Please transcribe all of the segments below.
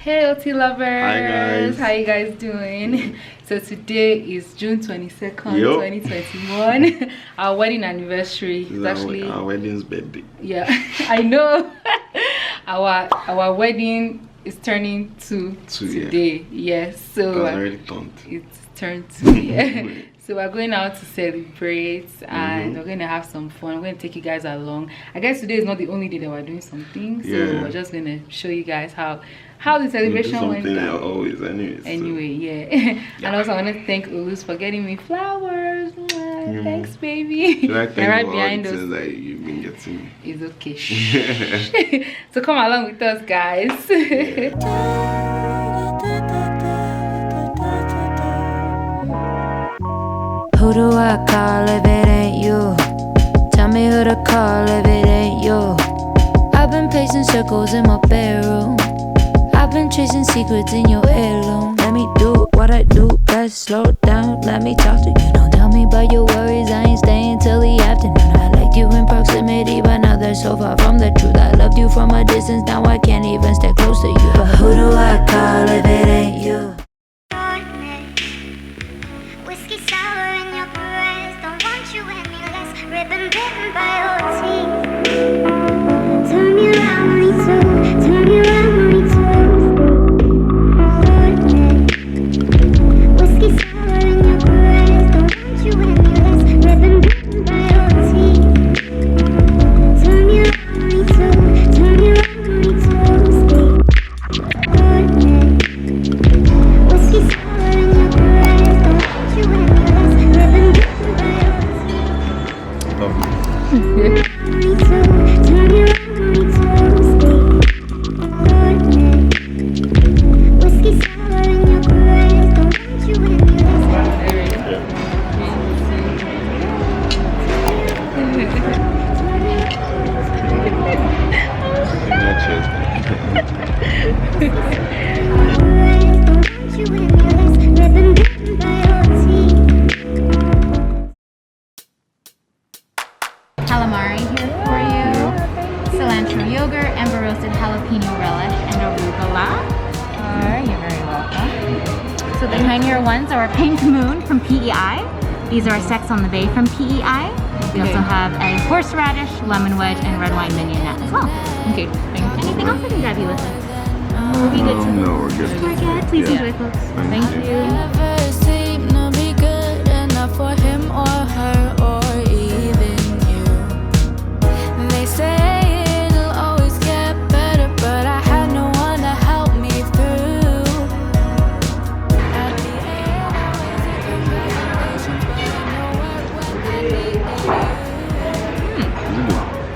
Hey OT lovers! Hi guys! How you guys doing? So today is June 22nd, 2021. Our wedding anniversary. It's actually our wedding's birthday. Yeah, I know. our wedding is turning to today. Yes, so already turned. It's turned to yeah. So we're going out to celebrate and we're going to have some fun. We're going to take you guys along. I guess today is not the only day that we're doing something. So we're just going to show you guys how the celebration went down. Always, anyways. Anyway, yeah. And also I want to thank Olus for getting me flowers. Thanks, baby. Should I thank right you behind us. that you've been getting? It's okay. So come along with us, guys. Who do I call if it ain't you? Tell me who to call if it ain't you. I've been pacing circles in my bedroom. I've been chasing secrets in your heirloom. Let me do what I do best. Slow down, let me talk to you. Don't tell me about your worries, I ain't staying till the afternoon. I liked you in proximity, but now they're so far from the truth. I loved you from a distance, now I can't even stay close to you. But who do I call if it ain't you? Whiskey sour in your breast, don't want you any less. Ribbon bitten by your teeth. Turn me around, me too. Turn me around, me too. Whiskey sour in your breast, don't want you any less. Ribbon bitten by your teeth. Turn me around, me too. Turn me around, me too. Whiskey sour in your breast, don't want you any less. Ribbon bitten by your teeth. Love you. Me too. Turn me around, me too. Whiskey sour in your breast, don't want you any Calamari here for you, cilantro yogurt, amber roasted jalapeno relish, and arugula. You're very welcome. So the tinier ones are a pink moon from PEI. These are Sex on the Bay from PEI. We also have a horseradish, lemon wedge, and red wine mignonette as well. Okay, anything else I can grab you with us? We'll be good to No, we're good. We're good. Please enjoy, folks. Thank you. Never seem to be good enough for him or her or even you. They say it'll always get better, but I had no one to help me through. At the end, I was in congratulations, but I know what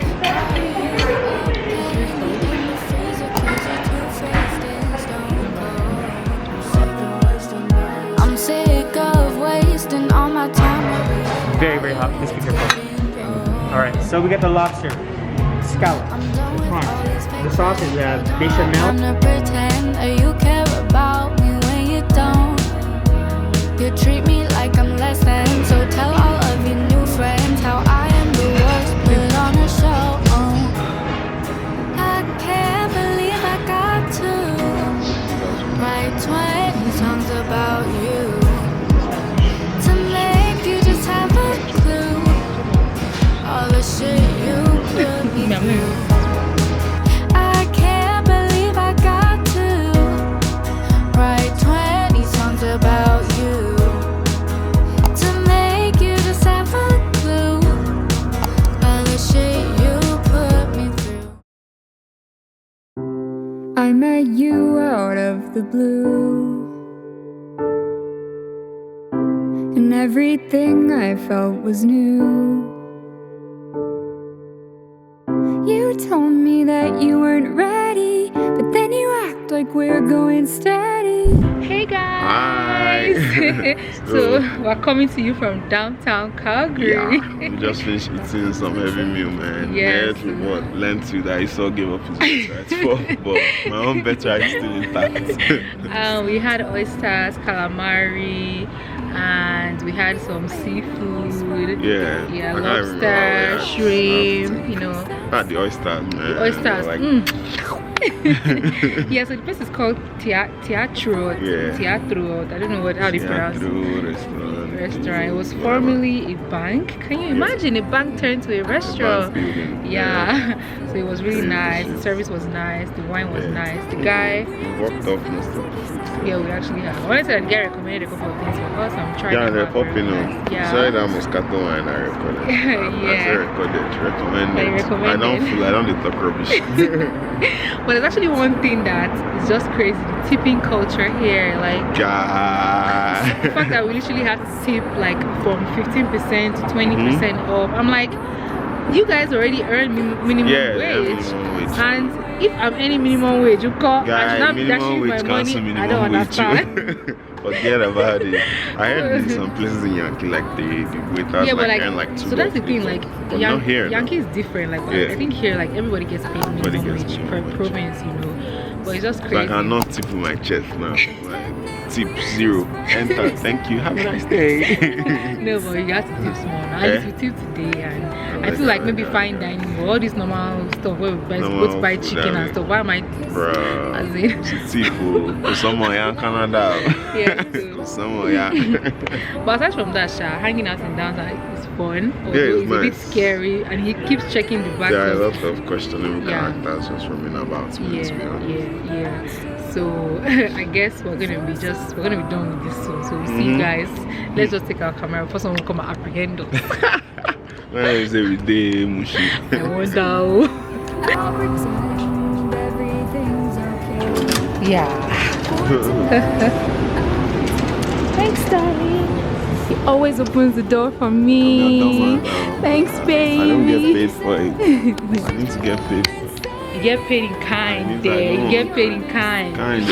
went I'm sick of wasting all my time. Very, very hot. Please be careful. Alright, so we got the lobster scallop. The sauce is bechamel. Wanna pretend that you care about me when you don't. You treat me like I'm less than. So tell all of your new friends how I am the worst. Put on a show. I can't believe I got to write 20 songs about you. To make you just have a clue. All the shit you put me through. I can't believe I got to write 20 songs about you. To make you just have a clue. All the shit you put me through. I met you out of the blue. And everything I felt was new. You told me that you weren't ready, but then you act like we're going steady. Hey guys! So we're coming to you from downtown Calgary. Yeah, we just finished eating some heavy meal, man. Yes. With what? Lentil that I saw gave up his birthright for, but my own birthright is still intact. We had oysters, calamari, and we had some seafood. Yeah, Lobster, shrimp, you know. Not the oysters, man. The oysters. Like, Yeah, so the place is called Teatro. Yeah. Teatro. I don't know how they pronounce it. Restaurant. It was Yeah. formerly a bank. Can you imagine a bank turned to a restaurant? Yeah. So it was really nice. The service was nice. The wine was nice. The guy. We walked off most of the food. Yeah, we actually have. Honestly, the guy recommended a couple of things for us. I'm trying. Yeah, them they're out very popping nice. up. Yeah. Sorry that Moscato wine I recorded. I recorded. Recommended. I don't feel I don't need to talk rubbish. But there's actually one thing that is just crazy. The tipping culture here. Like God. the fact that we literally have to tip like from 15% to 20% off. I'm like, you guys already earn minimum wage. And if I'm earning minimum wage, you call I should not be dashing my money. I don't understand. Forget about it. I heard in some places in Yankee, like the waiters earn like $2. So that's the thing, like Yankee is different. Like Yeah. I think here, like everybody gets paid minimum wage per province, you know. But it's just crazy. Like I cannot tip with my chest now. Like, tip 0. Enter. Thank you. Have a nice day. No, but you have to tip small. Now, at least we tip today, and I feel like maybe fine dining or all this normal stuff where we go to buy chicken and stuff. Why am I? Bruh. As in, Tip for someone in Canada. yeah. For someone, yeah. But aside from that, hanging out in downtown is fun. Yeah, it's a bit nice. scary, and he keeps checking the back. There are a lot of questionable Yeah. characters just roaming about. To be honest. Yeah. So I guess we're gonna be done with this soon. So we'll see you guys. Let's just take our camera before someone come and apprehend us. When is every day, Mushi? I wonder. Yeah. Thanks, darling. He always opens the door for me. Thanks, baby. I don't get paid for it. I need to get paid for it. You get paid in kind, there. You get paid in kind. Kind.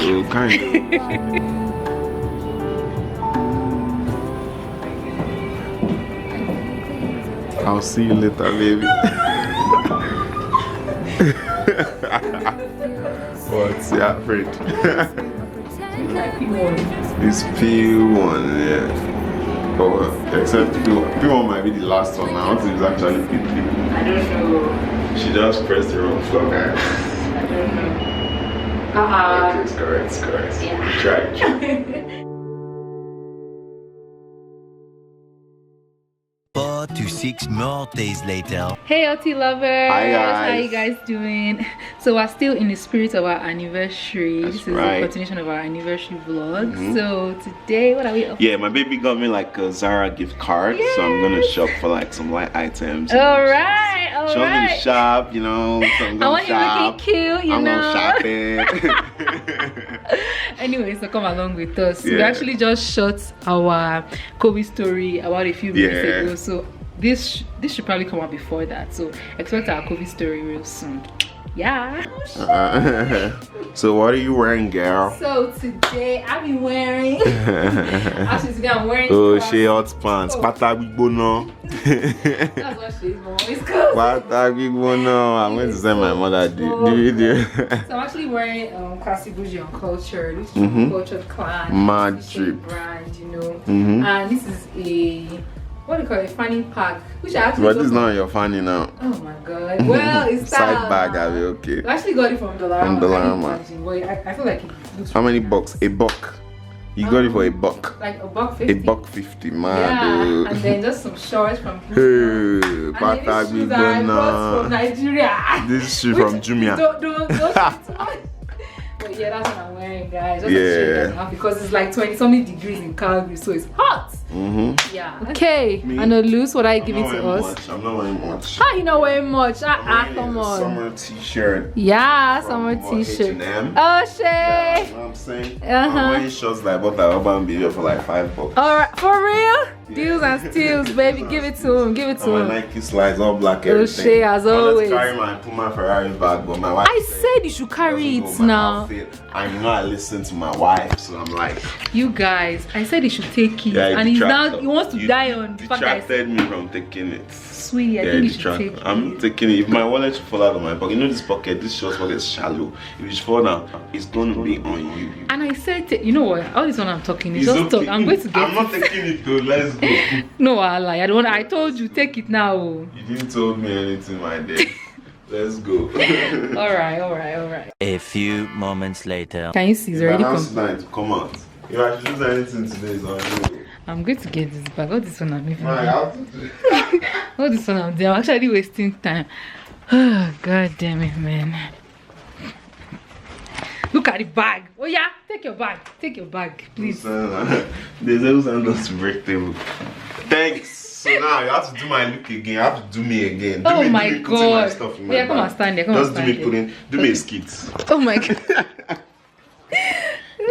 I'll see you later, baby. What's yeah, friend? It's P1, yeah. Oh, except P1 might be the last one now. What is actually P3? I don't know. She just pressed the wrong floor, guys. I don't know. Okay, it's correct. Yeah. Try. 4 to 6 more days later. Hey OT lovers, Hi, guys. how you guys doing? So we're still in the spirit of our anniversary. That's This is right. a continuation of our anniversary vlog. So today, what are we up to? Yeah, my baby got me like a Zara gift card, so I'm gonna shop for like some light items. Alright. She wants me to shop, you know. So I'm I gonna want you looking cute, you I'm know. gonna shop it. Anyway, so come along with us. We Yeah. actually just shot our COVID story about a few minutes ago. So this should probably come out before that. So expect our COVID story real soon. Yeah. So what are you wearing, girl? So today I've been wearing actually today I'm wearing She hot pants. Pata big bono. That's what she's always called. Pata big bono. I'm going to send my mother the video. So I'm actually wearing classy bougie on culture. This is cultured clan. Mad This is trip. brand, you know. And this is a what do you call it? Fanny pack. Which I actually But got this is from- not your fanny now. Oh my god. Well, it's Side bag, are we okay? I actually got it from Dollarama. From Dollarama. I feel like it looks How many really bucks? nice. A buck. You got it for a buck. Like $1.50. A buck 50, Yeah, man. and then just some shorts from Hey, and Pata then these big shoes I brought from bono. Nigeria. This shoe Which- from Jumia. Don't But yeah, that's what I'm wearing, guys. Just Yeah. to show you because it's like 20-something degrees in Calgary, so it's hot. Yeah. Okay, Me? and loose, what are you giving to us? I'm not wearing much. How you not wearing much? Come A on. summer t-shirt. Yeah, from summer what, t-shirt. H&M? Oh You shit. know what I'm saying? Uh-huh. I'm wearing shorts like what I Urban Baby for like $5. Alright, for real? Deals and steals, baby. Give it to him. Give it to My him. Nike slides all black, Oh, everything. shit, as I wanted always. to carry my Puma Ferrari bag, but my wife I said you should carry doesn't it go with my now. outfit. And you know I listen to my wife, so I'm like, You guys, I said he should take it, yeah, and he's now he wants to die on the fact that I said, detracted me from taking it. sweetie, I Yeah, think you should detract. take it. I'm taking it. If my wallet should fall out of my pocket, you know this pocket, this short pocket is shallow. If it should fall down, it's going to be on you. And I said, you know what? All this one I'm talking is It's just okay. talk. I'm going to get I'm not it. taking it though. Let's go. No, I lie. I don't. I told you take it now. You didn't tell me anything, my dear. Let's go. Alright. A few moments later. Can you see it's already time to come out. If I should do anything today, so I'm going to get this bag. All this one I'm even I have to do. all this one I'm actually wasting time. Oh, god damn it, man. Look at the bag. Oh yeah, take your bag, please. There's always us to break table. Thanks. So now you have to do my look again. You have to do me again. Oh my god. Stuff in Yeah, come on, stand there. Just do me a skit. Oh my god.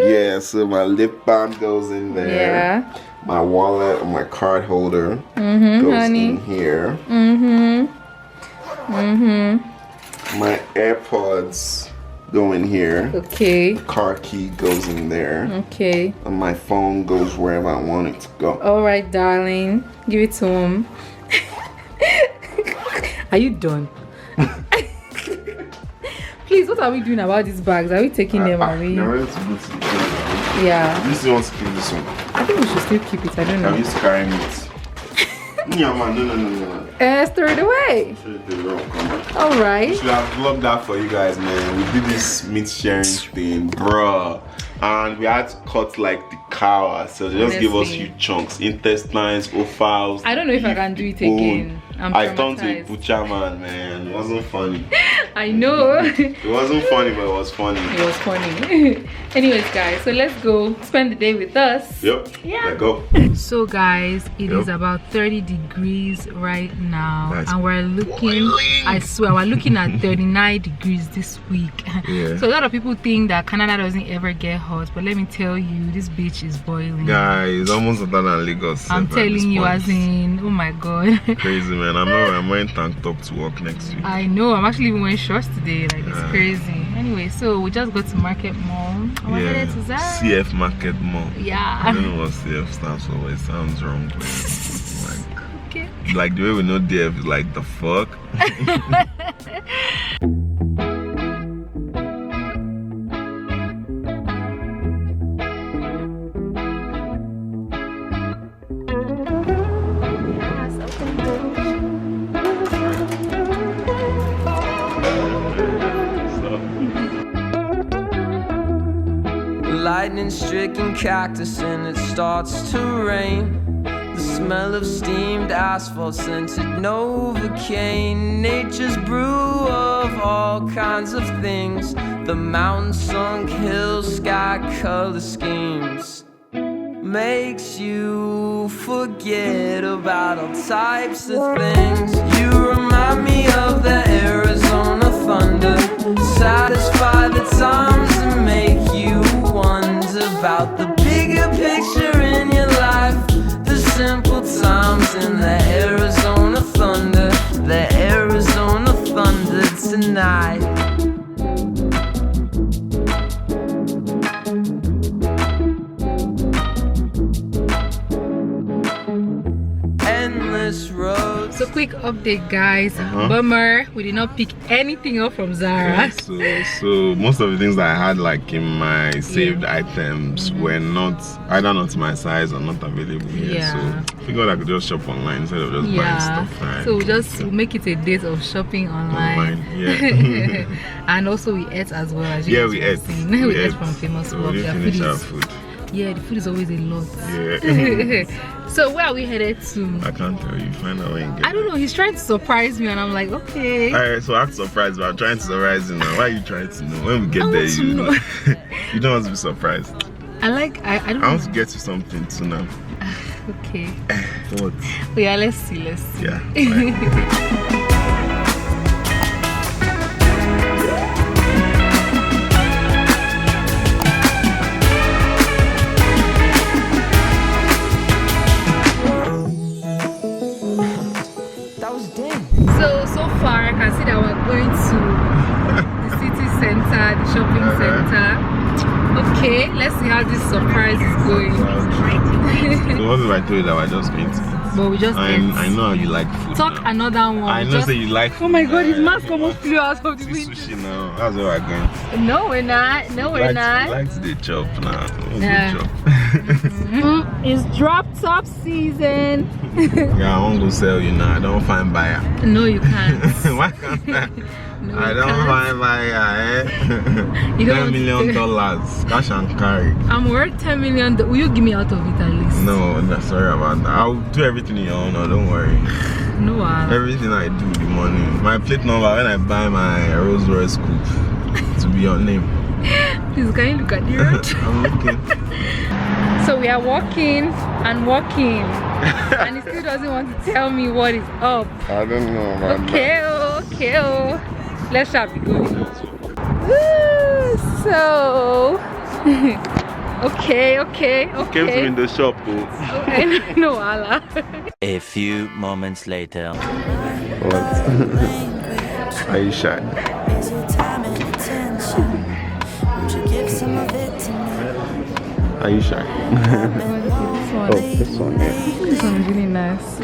Yeah, so my lip balm goes in there. Yeah. My wallet or my card holder Mm-hmm, goes honey. in here. My AirPods go in here. Okay. Car key goes in there. Okay. And my phone goes wherever I want it to go. Alright, darling. Give it to him. Are you done? Please, what are we doing about these bags? Are we taking them away? They're ready to go to the train. Yeah. This one to keep this one. I think we should still keep it. I don't I'm know. used to carrying meat. Yeah, man, no. Throw it away. Alright. Should have vlogged that for you guys, man. We did this meat sharing thing, bruh. And we had to cut like the cow, so they just give us Honestly. huge chunks, intestines, offals. I don't know if I can do it again. I turned to a traumatized. butcher man, man. It wasn't funny. I know. It wasn't funny, but it was funny. It was funny. Anyways, guys, so let's go spend the day with us. Yep. Yeah. Let's go. So guys, it is Yep. about 30 degrees right now, That's and we're looking, boiling. I swear, we're looking at 39 degrees this week. Yeah. So a lot of people think that Canada doesn't ever get hot, but let me tell you, this beach is boiling. Guys, almost hotter than Lagos. I'm telling you, as in, oh my god. Crazy, man. I'm wearing tank top to work next week. I know, I'm actually even wearing shorts today, like it's Yeah. crazy. Anyway, so we just got to Market Mall, and we're headed to Zara. CF Market Mall. I Yeah. don't know what CF stands for, but it sounds wrong. Okay. Like the way we know DF is like the fuck. Lightning-stricken cactus and it starts to rain. The smell of steamed asphalt scented Novocaine. Nature's brew of all kinds of things. The mountain-sunk hills, sky-color schemes. Makes you forget about all types of things. You remind me of the Arizona thunder. Satisfy the times and make you wonder about the bigger picture in your life. The simple times in the Arizona thunder. The Arizona thunder tonight. Endless roads. So quick update, guys. Bummer, we did not pick anything up from Zara. So most of the things that I had like in my saved items were not either not my size or not available here. Yeah. So I figured I could just shop online instead of just buying stuff. Right? So we'll make it a date of shopping online. Yeah. And also we ate as well, as you Yeah, guys we have ate. seen. We We ate ate. from Famous So Walk. we Their didn't food finish our is, food. yeah, the food is always a lot. Yeah. So where are we headed to? I can't tell you. Find out when you get I don't know, he's trying to surprise me and I'm like, okay. Alright, so I'm surprised, but I'm trying to surprise you now. Why are you trying to know? When we get I there, want to you know. you don't want to be surprised. I don't I want know. to get you something too now. Okay. What? But yeah, let's see. Yeah. Right. That was Dan. So far I can see that we're going to the city center, the shopping center. Okay, let's see how this surprise is going. So what if I told you that we're just going to eat? But we just I know how you like food. talk now. another one. I We know just, say you like oh food. my god, his now. mask almost flew out of the See window. sushi now. That's where we're going. No, we're not. No, we're not. Like to the chop now. Yeah. Chop. It's drop top season. Yeah, I won't go sell you now. I don't find buyer. No, you can't. Why can't I? know. I don't mind my You don't $10 million cash and carry. I'm worth $10 million. Will you give me out of it at least? No, sorry about that. I'll do everything in your honor, don't worry. No, everything I do, the money. My plate number when I buy my Rolls Royce coupe to be your name. Please, can you look at the road? I'm looking. So we are walking and walking, and he still doesn't want to tell me what is up. I don't know, man. Okay. Let's shall be going. Woo, so okay. Came to me in the shop, No, Allah. A few moments later. What? Are you shy? Are you shy? This one, yeah. This one is really nice.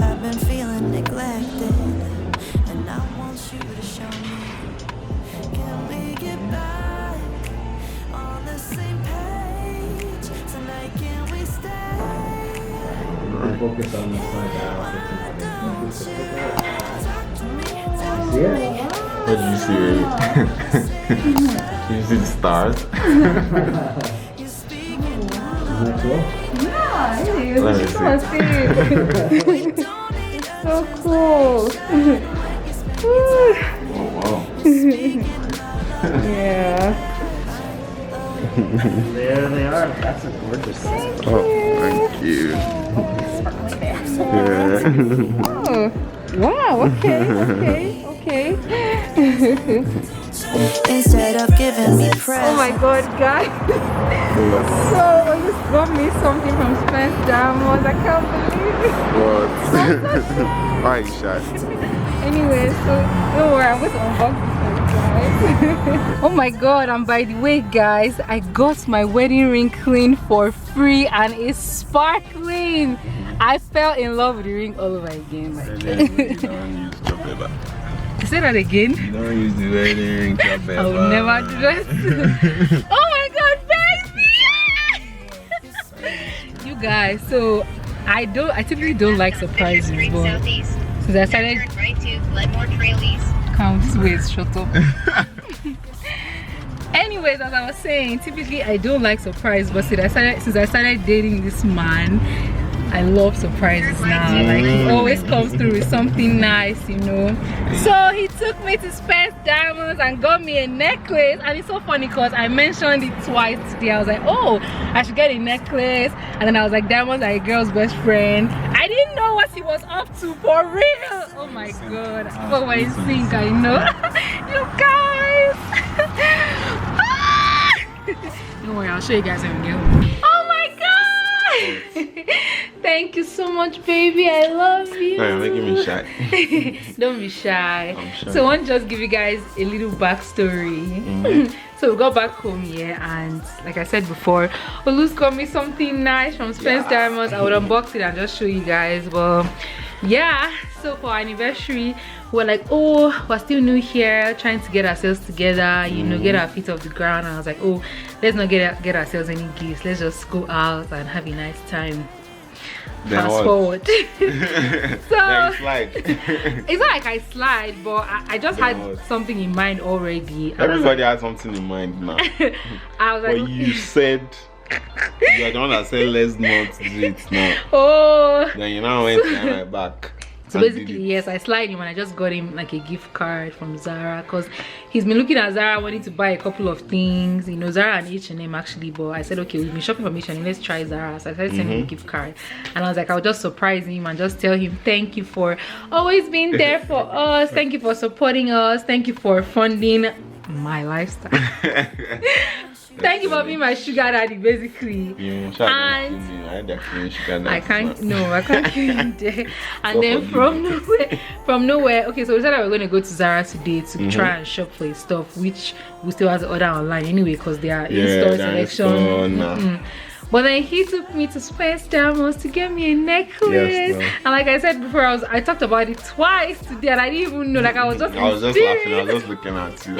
I've been feeling neglected, and I want you to show me. Can we get back on the same page? Tonight, can we stay? Focus on the side. What did you see, Ray? Did you see the stars? Yeah, it is. Let me see. It's so cool. Oh, wow. Yeah. There they are. That's a gorgeous set. Oh, thank you. Yeah. Oh, wow. Okay. Instead of giving me pressure. Oh my God, guys. So Olus got me something from Spence Diamonds. I can't believe it. What? Why are you shy? Anyway, so don't worry, I'm going to unbox this for you guys. Oh my God, and by the way, guys, I got my wedding ring cleaned for free and it's sparkling. I fell in love with the ring all over again. Say that again. You don't use the wedding ring to I will never do that. Oh my God, baby! You guys, so I typically don't like surprises, but since I started come this way, shut up. Anyways, as I was saying, typically I don't like surprises, but since I started dating this man, I love surprises now. Like, he always comes through with something nice, you know. So he took me to Spence Diamonds and got me a necklace, and it's so funny because I mentioned it twice today. I was like, oh, I should get a necklace, and then I was like, diamonds are a girl's best friend. I didn't know what he was up to, for real. Oh my God, but when you think, I know. You guys. Don't worry, I'll show you guys when we get home. Oh my God. Thank you so much, baby. I love you. No, you're making me shy. Don't be shy. I'm shy. So I want to just give you guys a little backstory. So we got back home here, and like I said before, Olus got me something nice from Spence Diamonds. I would unbox it and just show you guys. But yeah, so for our anniversary, we're like, oh, we're still new here, trying to get ourselves together, you know, get our feet off the ground. And I was like, oh, let's not get ourselves any gifts, let's just go out and have a nice time. Fast forward. So it's not like I slide, but I just had something in mind already. Everybody has something in mind now. I was like, but you said you're the one that said let's not do it now. Oh, then you now went behind my back. so basically, yes, I slide him and I just got him like a gift card from Zara, because he's been looking at Zara, wanting to buy a couple of things, you know, Zara and H&M actually. But I said, okay, we've been shopping from H&M, let's try Zara. So I started sending him a gift card, and I was like, I'll just surprise him and just tell him thank you for always being there for us, thank you for supporting us, thank you for funding my lifestyle. Thank you for being my sugar daddy, basically. And I can't kill him there. And then from nowhere, okay, so we said that we're going to go to Zara today to try and shop for his stuff, which we still have to order online anyway, because they are in-store selection. But then he took me to Space Diamonds to get me a necklace. Yes, and like I said before, I talked about it twice today, and I didn't even know. Like I was just laughing. I was just looking at you.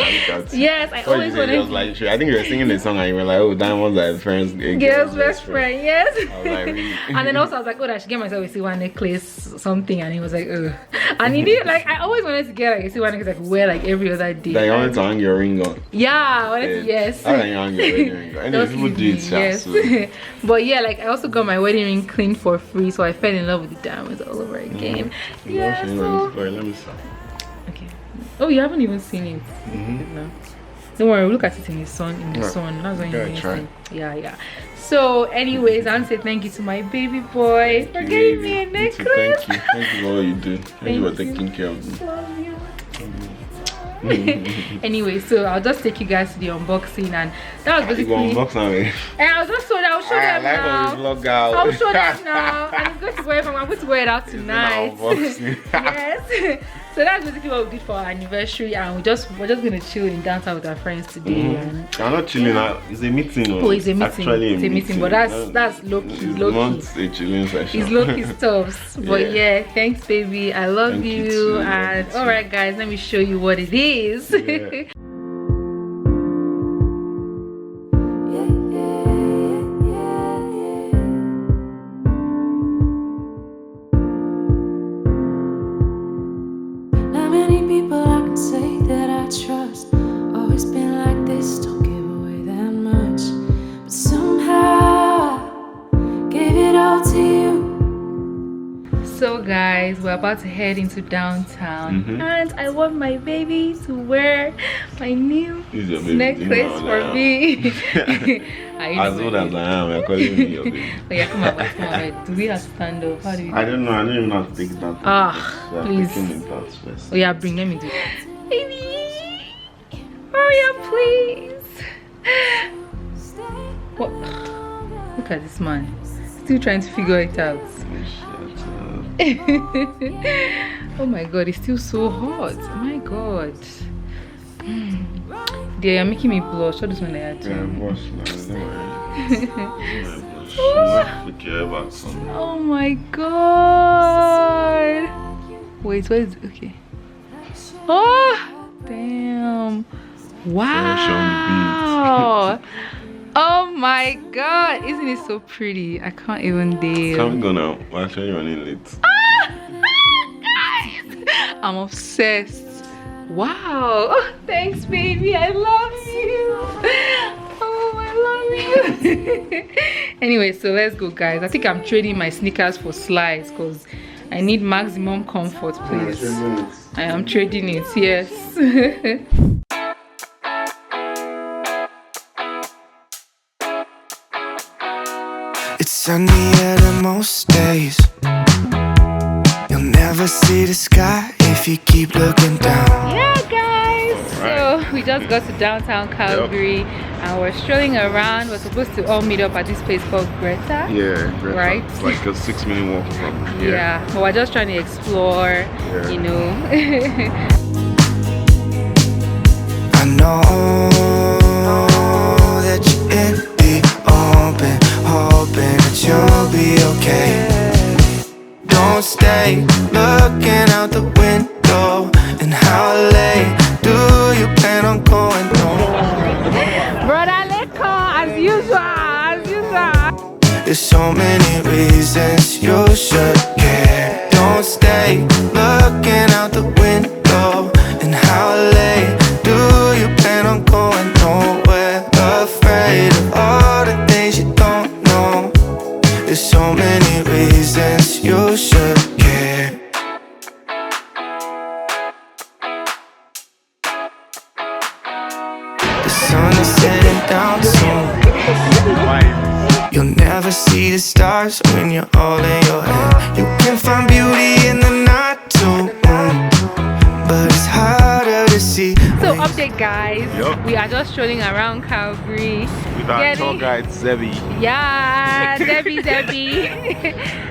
Yes, I always wanted. Was like, I think you were singing the song and you were like, oh, diamonds are friends. Girl's best friend. Yes. I was like, really? And then also I was like, oh, I should get myself a C1 necklace, something. And he was like, ugh. And he did, like, I always wanted to get like a C1 necklace, like wear like every other day. Like, I wanted to hang your ring on. Yeah, I wanted to, yes. I hang your ring on. Anyway, people do it, yes. So. But yeah, like I also got my wedding ring cleaned for free, so I fell in love with the diamonds all over again. Yeah. So... Let me see. Okay. Oh, you haven't even seen it. No. Don't worry, we'll look at it in the sun. That's when you try. Yeah. So, anyways, I want to say thank you to my baby boy for getting me a necklace. Thank you for all you do. Thank you for taking care of me. Love you. Anyway, so I'll just take you guys to the unboxing, and that was basically. You unbox now, eh? And I'll just show them. I'll show them now. I'll show them now. And I'm going to wear it. I'm going to wear it out tonight. Yes. So that's basically what we did for our anniversary, and we're just gonna chill in downtown with our friends today. And I'm not chilling out. It's a meeting. Oh, it's a meeting. Actually, it's a meeting, but that's low key. It's not a chilling session. It's low key stuff. But yeah, thanks, baby. I love you. And all right, guys, let me show you what it is. Yeah. So guys, we're about to head into downtown, and I want my baby to wear my new necklace for me. As old as I am, you're calling me your baby. Oh yeah, come on. Do we have to stand up? How do we do? I don't know. I don't even know how to take that. So please. Oh yeah, let me do it. Baby, hurry up, please. What? Look at this man. Still trying to figure it out. Oh my god, it's still so hot. Oh my god. They are making me blush. What is when they are doing? Oh my god. Wait, what is it? Okay. Oh damn. Wow. Oh my god, isn't it so pretty? I can't even deal. Come go now. I'll show you running late. I'm obsessed. Wow. Oh, thanks, baby. I love you. Oh, I love you. Anyway, so let's go, guys. I think I'm trading my sneakers for slides because I need maximum comfort, please. I am trading it, yes. It's sunny at most days. You'll never see the sky if you keep looking down. Yeah, guys. So we just got to downtown Calgary, and we're strolling around. We're supposed to all meet up at this place called Greta. Yeah, Greta. Right? It's like a 6-minute walk from here. Yeah, but we're just trying to explore, you know. I know that you're in the open, hoping that you'll be okay. Don't stay looking out the window. And how late do you plan on going home? Brother, let's go as usual. There's so many reasons you should care. Don't stay looking out the window. And how late do you plan on going nowhere? Afraid of all the things you don't know. There's so many reasons you should care. The sun is setting down soon. You'll never see the stars when you're all in your head. You can find beauty in the night too, but it's harder to see. So update, guys. We are just strolling around Calgary with our tour guide Zebby. Yeah, Debbie.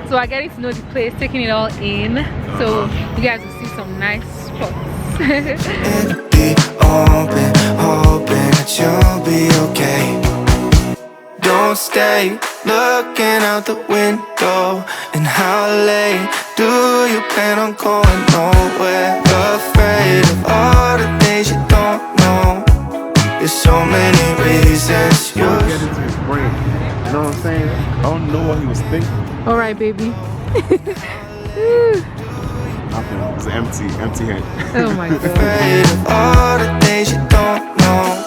So we're getting to know the place, taking it all in. So you guys will see some nice spots. Be open, hoping that you'll be okay. Don't Don't stay looking out the window. And how late do you plan on going nowhere? Afraid of all the things you don't know. There's so many reasons you get into his brain. You know what I'm saying? I don't know what he was thinking. All right, baby. It's empty head. Oh my god. Afraid of all the things you don't know.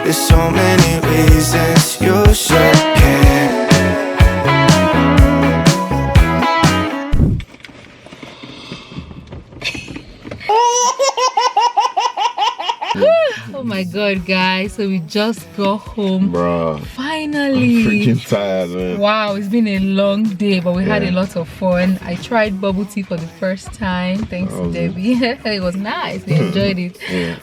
There's so many reasons you should care. Oh my god, guys, so we just got home. Bruh. Finally. I'm freaking tired, man. Wow, it's been a long day, but we had a lot of fun. I tried bubble tea for the first time, thanks to Debbie. It was nice, we enjoyed it.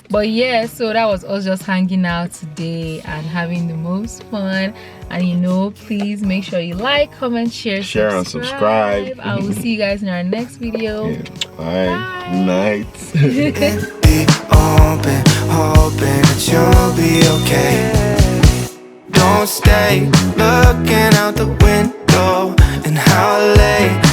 But yeah, so that was us just hanging out today and having the most fun. And you know, please make sure you like, comment, share and subscribe. I will see you guys in our next video. Bye. Night. Be open, hoping that you'll be okay. Don't stay looking out the window. And how late